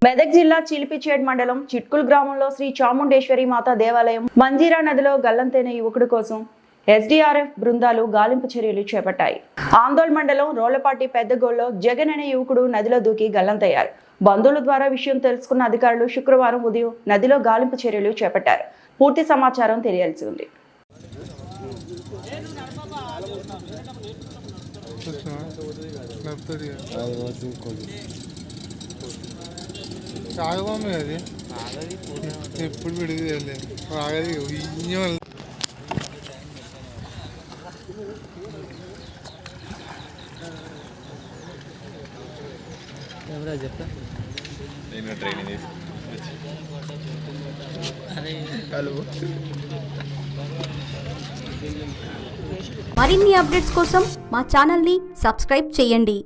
మెదక్ జిల్లా చిలిపిచేడ్ మండలం చిట్కుల్ గ్రామంలో శ్రీ చాముండేశ్వరి మాత దేవాలయం మంజీరా నదిలో గల్లంతైన యువకుడి కోసం ఎస్డీఆర్ఎఫ్ బృందాలు గాలింపు చర్యలు చేపట్టాయి. ఆందోళ్ మండలం రోలపాటి పెద్దగోల్లో జగన్ అనే యువకుడు నదిలో దూకి గల్లంతయ్యారు. బంధువుల ద్వారా విషయం తెలుసుకున్న అధికారులు శుక్రవారం ఉదయం నదిలో గాలింపు చర్యలు చేపట్టారు. పూర్తి సమాచారం తెలియాల్సి ఉంది. ఎప్పుడు విడిది ఆగది చెప్తా మరిన్ని అప్డేట్స్ కోసం మా ఛానల్ని సబ్స్క్రైబ్ చేయండి.